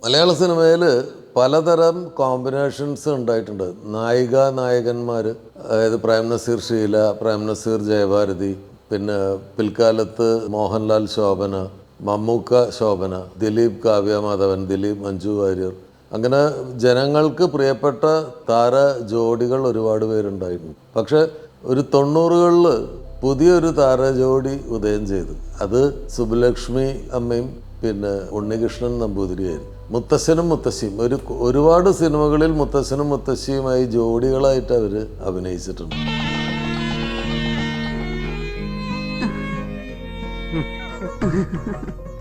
മലയാള സിനിമയിൽ പലതരം കോമ്പിനേഷൻസ് ഉണ്ടായിട്ടുണ്ട്. നായികന്മാർ, അതായത് പ്രേം നസീർ ഷീല, പ്രേം നസീർ ജയഭാരതി, പിന്നെ പിൽക്കാലത്ത് മോഹൻലാൽ ശോഭന, മമ്മൂക്ക ശോഭന, ദിലീപ് കാവ്യ മാധവൻ, ദിലീപ് മഞ്ജു വാര്യർ, അങ്ങനെ ജനങ്ങൾക്ക് പ്രിയപ്പെട്ട താര ജോഡികൾ ഒരുപാട് പേരുണ്ടായിരുന്നു. പക്ഷെ ഒരു 90കളിൽ പുതിയൊരു താര ജോഡി ഉദയം ചെയ്തു. അത് സുബ്ബലക്ഷ്മി അമ്മയും പിന്നെ ഉണ്ണികൃഷ്ണൻ നമ്പൂതിരിയായിരുന്നു. മുത്തശ്ശനും മുത്തശ്ശിയും ഒരുപാട് സിനിമകളിൽ മുത്തശ്ശനും മുത്തശ്ശിയുമായി ജോഡികളായിട്ട് അവർ അഭിനയിച്ചിട്ടുണ്ട്.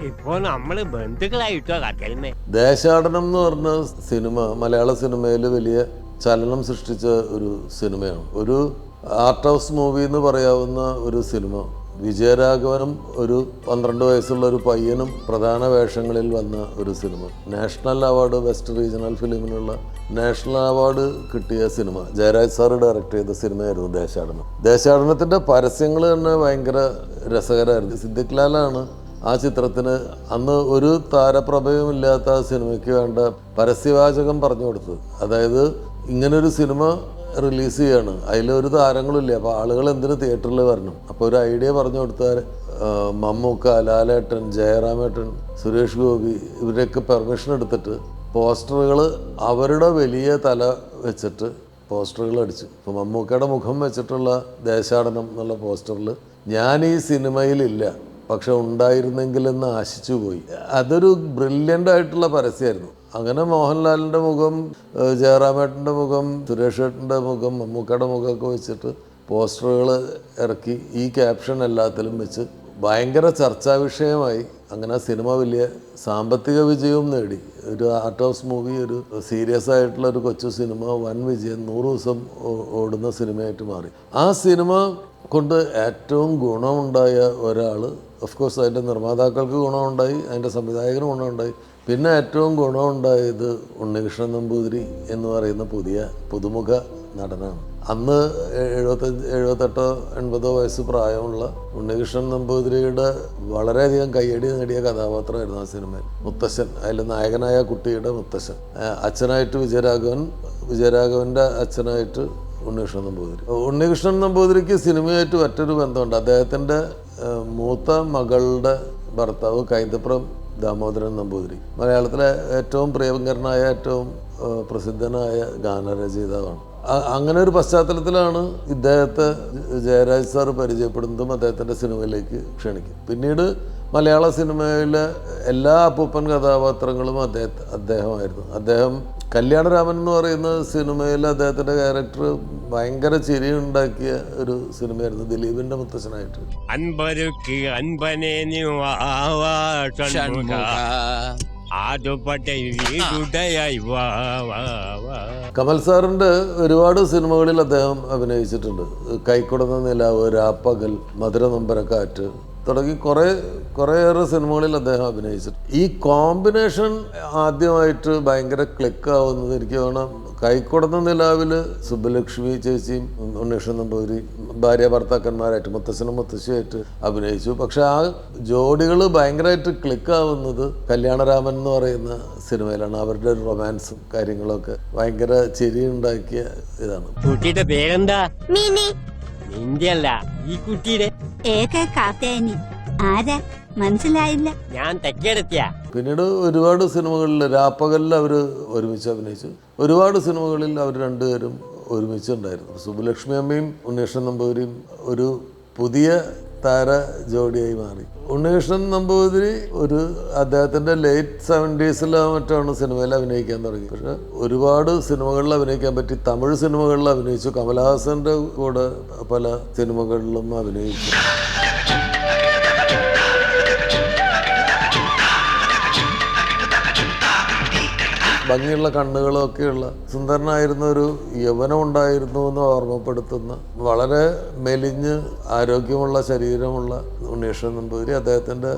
ഇപ്പോ നമ്മള് ബന്ധുക്കളായിട്ടോ കത്തരുന്നേ. ദേശാടനം എന്ന് പറഞ്ഞ സിനിമ മലയാള സിനിമയിൽ വലിയ ചലനം സൃഷ്ടിച്ച ഒരു സിനിമയാണ്. ഒരു ആർട്ട് ഹൗസ് മൂവി എന്ന് പറയാവുന്ന ഒരു സിനിമ. വിജയരാഘവനും ഒരു 12 വയസ്സുള്ള ഒരു പയ്യനും പ്രധാന വേഷങ്ങളിൽ വന്ന ഒരു സിനിമ. നാഷണൽ അവാർഡ്, വെസ്റ്റ് റീജിയണൽ ഫിലിമിനുള്ള നാഷണൽ അവാർഡ് കിട്ടിയ സിനിമ. ജയരാജ് സാറ് ഡയറക്റ്റ് ചെയ്ത സിനിമയായിരുന്നു ദേശാടനം. ദേശാടനത്തിൻ്റെ പരസ്യങ്ങൾ തന്നെ ഭയങ്കര രസകരമായിരുന്നു. സിദ്ദിഖ് ലാലാണ് ആ ചിത്രത്തിന് അന്ന് ഒരു താരപ്രഭയും ഇല്ലാത്ത ആ സിനിമയ്ക്ക് വേണ്ട പരസ്യവാചകം പറഞ്ഞു കൊടുത്തത്. അതായത് ഇങ്ങനൊരു സിനിമ റിലീസ് ചെയ്യാണ്, അതിലൊരു താരങ്ങളില്ല, അപ്പോൾ ആളുകൾ എന്തിനു തിയേറ്ററിൽ വരണം. അപ്പോൾ ഒരു ഐഡിയ പറഞ്ഞു കൊടുത്താൽ മമ്മൂക്ക, ലാലേട്ടൻ, ജയറാമേട്ടൻ, സുരേഷ് ഗോപി ഇവരൊക്കെ പെർമിഷൻ എടുത്തിട്ട് പോസ്റ്ററുകൾ അവരുടെ വലിയ തല വെച്ചിട്ട് പോസ്റ്ററുകൾ അടിച്ചു. ഇപ്പോൾ മമ്മൂക്കയുടെ മുഖം വെച്ചിട്ടുള്ള ദേശാടനം എന്നുള്ള പോസ്റ്ററിൽ ഞാൻ ഈ സിനിമയിലില്ല, പക്ഷെ ഉണ്ടായിരുന്നെങ്കിലെന്ന് ആശിച്ചു പോയി. അതൊരു ബ്രില്യൻ്റ് ആയിട്ടുള്ള പരസ്യമായിരുന്നു. അങ്ങനെ മോഹൻലാലിൻ്റെ മുഖം, ജയറാമേട്ടൻ്റെ മുഖം, സുരേഷ് ഏട്ടൻ്റെ മുഖം, മമ്മൂക്കയുടെ മുഖമൊക്കെ വെച്ചിട്ട് പോസ്റ്ററുകൾ ഇറക്കി ഈ ക്യാപ്ഷൻ എല്ലാത്തിലും വെച്ച് ഭയങ്കര ചർച്ചാ വിഷയമായി. അങ്ങനെ സിനിമ വലിയ സാമ്പത്തിക വിജയവും നേടി. ഒരു ആർട്ട് ഹൗസ് മൂവി, ഒരു സീരിയസ് ആയിട്ടുള്ള ഒരു കൊച്ചു സിനിമ വൻ വിജയം, 100 ദിവസം ഓടുന്ന സിനിമയായിട്ട് മാറി. ആ സിനിമ കൊണ്ട് ഏറ്റവും ഗുണമുണ്ടായ ഒരാൾ, ഓഫ് കോഴ്സ് അതിൻ്റെ നിർമ്മാതാക്കൾക്ക് ഗുണമുണ്ടായി, അതിൻ്റെ സംവിധായകന് ഗുണമുണ്ടായി. പിന്നെ ഏറ്റവും ഗുണമുണ്ടായത് ഉണ്ണികൃഷ്ണൻ നമ്പൂതിരി എന്ന് പറയുന്ന പുതുമുഖ നടനാണ്. അന്ന് 78 80 വയസ്സ് പ്രായമുള്ള ഉണ്ണികൃഷ്ണൻ നമ്പൂതിരിയുടെ വളരെയധികം കയ്യടി നേടിയ കഥാപാത്രമായിരുന്നു ആ സിനിമയിൽ. മുത്തശ്ശൻ, അതിൽ നായകനായ കുട്ടിയുടെ മുത്തശ്ശൻ. അച്ഛനായിട്ട് വിജയരാഘവൻ്റെ അച്ഛനായിട്ട് ഉണ്ണികൃഷ്ണൻ നമ്പൂതിരി. ഉണ്ണികൃഷ്ണൻ നമ്പൂതിരിക്ക് സിനിമയായിട്ട് മറ്റൊരു ബന്ധമുണ്ട്. അദ്ദേഹത്തിൻ്റെ മൂത്ത മകളുടെ ഭർത്താവ് കൈതപ്രം ദാമോദരൻ നമ്പൂതിരി മലയാളത്തിലെ ഏറ്റവും പ്രിയങ്കരനായ, ഏറ്റവും പ്രസിദ്ധനായ ഗാനരചയിതാവാണ്. അങ്ങനെ ഒരു പശ്ചാത്തലത്തിലാണ് ഇദ്ദേഹത്തെ ജയരാജ് സാർ പരിചയപ്പെടുന്നതും അദ്ദേഹത്തിൻ്റെ സിനിമയിലേക്ക് ക്ഷണിക്കും. പിന്നീട് മലയാള സിനിമയിലെ എല്ലാ അപ്പൂപ്പൻ കഥാപാത്രങ്ങളും അദ്ദേഹമായിരുന്നു. അദ്ദേഹം കല്യാണരാമൻ എന്ന് പറയുന്ന സിനിമയിൽ അദ്ദേഹത്തിൻ്റെ ക്യാരക്ടർ ഭയങ്കര ചിരിയുണ്ടാക്കിയ ഒരു സിനിമയായിരുന്നു, ദിലീപിൻ്റെ മുത്തശ്ശനായിട്ട്. കമൽ സാറിൻ്റെ ഒരുപാട് സിനിമകളിൽ അദ്ദേഹം അഭിനയിച്ചിട്ടുണ്ട്. കൈക്കൊടുന്ന നിലാവ്, രാപ്പകൽ, മധുര നൊമ്പരക്കാറ്റ് തുടങ്ങി കുറേയേറെ സിനിമകളിൽ അദ്ദേഹം അഭിനയിച്ചിട്ടുണ്ട്. ഈ കോമ്പിനേഷൻ ആദ്യമായിട്ട് ഭയങ്കര ക്ലിക്കാവുന്നത് എനിക്ക് തോന്നണം കൈക്കൊടുന്ന നിലാവിൽ സുബ്ബലക്ഷ്മി ചേച്ചിയും ഉണ്ണികൃഷ്ണൻ നമ്പൂതിരി ഭാര്യ ഭർത്താക്കന്മാരായിട്ട് മുത്തശ്ശനും മുത്തശ്ശിയായിട്ട് അഭിനയിച്ചു. പക്ഷെ ആ ജോഡികൾ ഭയങ്കരമായിട്ട് ക്ലിക്കാവുന്നത് കല്യാണരാമൻ എന്ന് പറയുന്ന സിനിമയിലാണ്. അവരുടെ റൊമാൻസും കാര്യങ്ങളൊക്കെ ഭയങ്കര ചിരിയുണ്ടാക്കിയ ഇതാണ്. കുട്ടിയുടെ പേരെന്താ? നിന്റെയല്ല, ഈ കുട്ടിയുടെ. ആരാ മനസ്സിലായില്ല. ഞാൻ തെക്കേടത്തിയ. പിന്നീട് ഒരുപാട് സിനിമകളിൽ രാപ്പകലിൽ അവർ ഒരുമിച്ച് അഭിനയിച്ചു. ഒരുപാട് സിനിമകളിൽ അവർ രണ്ടുപേരും ഒരുമിച്ചുണ്ടായിരുന്നു. സുബ്ബലക്ഷ്മി അമ്മയും ഉണ്ണികൃഷ്ണൻ നമ്പൂതിരിയും ഒരു പുതിയ താര ജോഡിയായി മാറി. ഉണ്ണികൃഷ്ണൻ നമ്പൂതിരി അദ്ദേഹത്തിൻ്റെ ലേറ്റ് 70s മറ്റാണ് സിനിമയിൽ അഭിനയിക്കാൻ തുടങ്ങി. പക്ഷെ ഒരുപാട് സിനിമകളിൽ അഭിനയിക്കാൻ പറ്റി. തമിഴ് സിനിമകളിൽ അഭിനയിച്ചു. കമലഹാസൻ്റെ കൂടെ പല സിനിമകളിലും അഭിനയിച്ചു. ഭംഗിയുള്ള കണ്ണുകളൊക്കെയുള്ള സുന്ദരനായിരുന്ന ഒരു യൗവനം ഉണ്ടായിരുന്നു എന്ന് ഓർമ്മപ്പെടുത്തുന്ന, വളരെ മെലിഞ്ഞ് ആരോഗ്യമുള്ള ശരീരമുള്ള ഉണ്ണികൃഷ്ണൻ നമ്പൂതിരി അദ്ദേഹത്തിൻ്റെ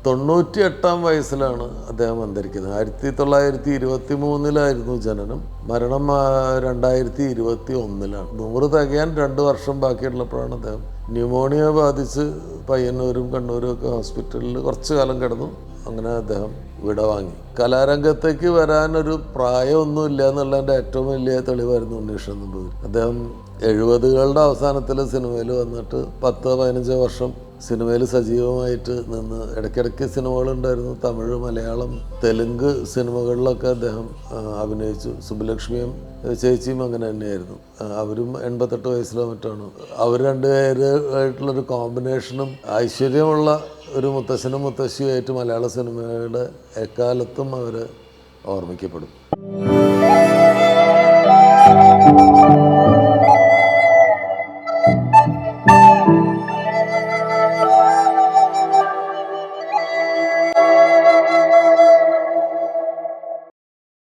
98-ാം വയസ്സിലാണ് അദ്ദേഹം അന്തരിക്കുന്നത്. 1923 ജനനം. മരണം 2021. 100 തികയാൻ 2 വർഷം ബാക്കിയുള്ളപ്പോഴാണ് അദ്ദേഹം ന്യൂമോണിയ ബാധിച്ച് പയ്യന്നൂരും കണ്ണൂരും ഒക്കെ ഹോസ്പിറ്റലിൽ കുറച്ചു കാലം കിടന്നു. അങ്ങനെ അദ്ദേഹം വിടവാങ്ങി. കലാരംഗത്തേക്ക് വരാനൊരു പ്രായമൊന്നുമില്ല എന്നുള്ളതിൻ്റെ ഏറ്റവും വലിയ തെളിവായിരുന്നു ഉണ്ണീഷൻ നമ്പൂതിരി. അദ്ദേഹം 70കളുടെ അവസാനത്തിൽ സിനിമയിൽ വന്നിട്ട് 10-15 വർഷം സിനിമയിൽ സജീവമായിട്ട് നിന്ന് ഇടയ്ക്കിടയ്ക്ക് സിനിമകളുണ്ടായിരുന്നു. തമിഴ്, മലയാളം, തെലുങ്ക് സിനിമകളിലൊക്കെ അദ്ദേഹം അഭിനയിച്ചു. സുബ്ബലക്ഷ്മിയും ചേച്ചിയും അങ്ങനെ തന്നെയായിരുന്നു. അവരും 88 വയസ്സിലോ മറ്റാണ്. അവർ രണ്ടുപേരായിട്ടുള്ളൊരു കോമ്പിനേഷനും ഐശ്വര്യമുള്ള ഒരു മുത്തശ്ശനും മുത്തശ്ശിയുമായിട്ട് മലയാള സിനിമയുടെ എക്കാലത്തും അവർ ഓർമ്മിക്കപ്പെടും.